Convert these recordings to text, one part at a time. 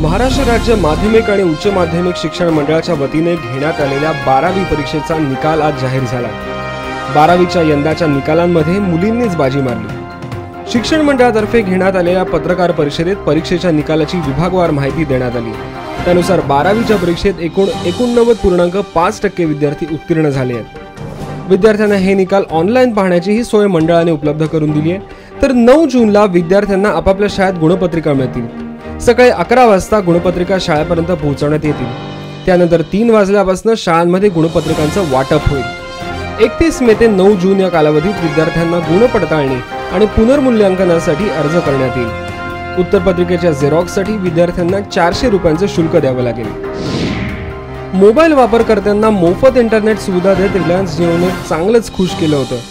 महाराष्ट्र राज्य माध्यमिक आणि उच्च माध्यमिक शिक्षण मंडळाच्या वतीने घेण्यात आलेल्या 12वी परीक्षेचा निकाल आज जाहीर झाला। 12वीच्या यंदाच्या निकालांमध्ये मुलींनीच बाजी मारली। शिक्षण मंडळातर्फे घेण्यात आलेल्या पत्रकार परिषदेत परीक्षेच्या निकालाची विभागवार माहिती देण्यात आली। त्यानुसार 12वीच्या परीक्षेत एकूण 89.5% विद्यार्थी उत्तीर्ण झाले आहेत। विद्यार्थ्यांना हे निकाल ऑनलाईन पाहण्याचीही सोय मंडळाने उपलब्ध करून दिली आहे। तर 9 जूनला विद्यार्थ्यांना आपापल्या शाळेत गुणपत्रिका मिळतील। सकाळी 11 वाजता गुणपत्रिका शाळेपर्यंत पोहोचवण्यात येतील। त्यानंतर 3 वाजल्यापासून शाळांमध्ये गुणपत्रिकांचं वाटप होईल। 31 मे ते 9 जून या कालावधीत विद्यार्थ्यांना गुणपडताळणी आणि पुनर्मूल्यांकनासाठी अर्ज करण्यात येईल। उत्तरपत्रिकेच्या झेरॉक्ससाठी विद्यार्थ्यांना 400 रुपयांचे शुल्क द्यावे लागेल। मोबाईल वापरकर्त्यांना मोफत इंटरनेट सुविधा देत रिलायन्स जिओने चांगलंच खुश केलं होतं।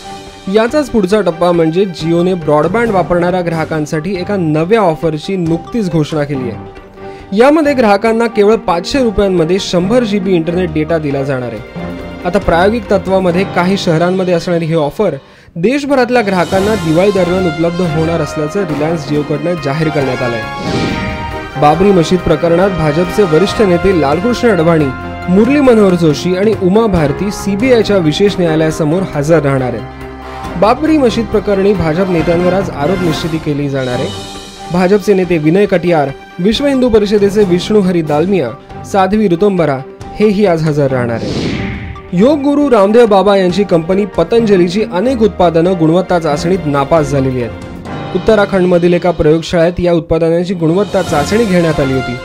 याचाच पुढचा टप्पा म्हणजे जिओने ब्रॉडबँड वापरणाऱ्या ग्राहकांसाठी एका नव्या ऑफरची नुकतीच घोषणा केली आहे। यामध्ये ग्राहकांना केवळ 500 रुपयांमध्ये 100 GB इंटरनेट डेटा दिला जाणार आहे। आता प्रायोगिक तत्वामध्ये काही शहरांमध्ये असणारी ही ऑफर देशभरातल्या ग्राहकांना दिवाळी दरम्यान उपलब्ध होणार असल्याचं रिलायन्स जिओकडून जाहीर करण्यात आलंय। बाबरी मशीद प्रकरणात भाजपचे वरिष्ठ नेते लालकृष्ण अडवाणी, मुरली मनोहर जोशी आणि उमा भारती CBIच्या विशेष न्यायालयासमोर हजर राहणार आहेत। बाबरी मशीद प्रकरणी भाजप नेत्यांवर आज आरोप निश्चिती केली जाणार आहे। भाजपचे नेते विनय कटियार, विश्व हिंदू परिषदेचे विष्णू हरी दालमिया, साध्वी ऋतुंबरा हेही आज हजर राहणार आहेत। योग गुरु रामदेव बाबा यांची कंपनी पतंजलीची अनेक उत्पादनं गुणवत्ता चाचणीत नापास झालेली आहेत। उत्तराखंडमधील एका प्रयोगशाळेत या उत्पादनांची गुणवत्ता चाचणी घेण्यात आली होती।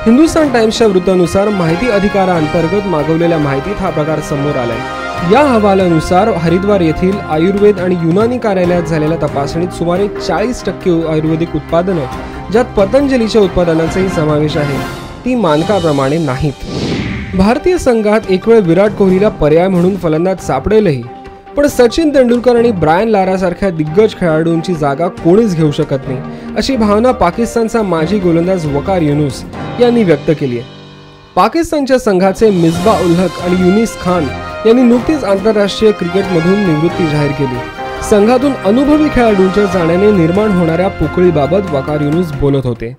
हिंदुस्तान टाइम्सच्या वृत्तानुसार माहिती अधिकाराअंतर्गत मागवलेल्या माहितीत हा प्रकार समोर आलाय। या अहवालानुसार हरिद्वार येथील आयुर्वेद आणि युनानी कार्यालयात झालेल्या तपासणीत सुमारे 40% आयुर्वेदिक उत्पादनं, ज्यात पतंजलीच्या उत्पादनांचाही समावेश आहे, ती मानकाप्रमाणे नाहीत। भारतीय संघात एक वेळ विराट कोहलीला पर्याय म्हणून फलंदाज सापडेलही, पण सचिन तेंडुलकर आणि ब्रायन लारा सारख्या दिग्गज खेळाडूंची जागा कोणीच घेऊ शकत नाही, अशी भावना पाकिस्तानचा माजी गोलंदाज वकार युनुस यांनी व्यक्त केली आहे। पाकिस्तानच्या संघाचे मिसबा उल हक आणि युनिस खान यांनी नुकतीच आंतरराष्ट्रीय क्रिकेटमधून निवृत्ती जाहीर केली। संघातून अनुभवी खेळाडूंच्या जाण्याने निर्माण होणाऱ्या पोकळीबाबत वकार युनुस बोलत होते।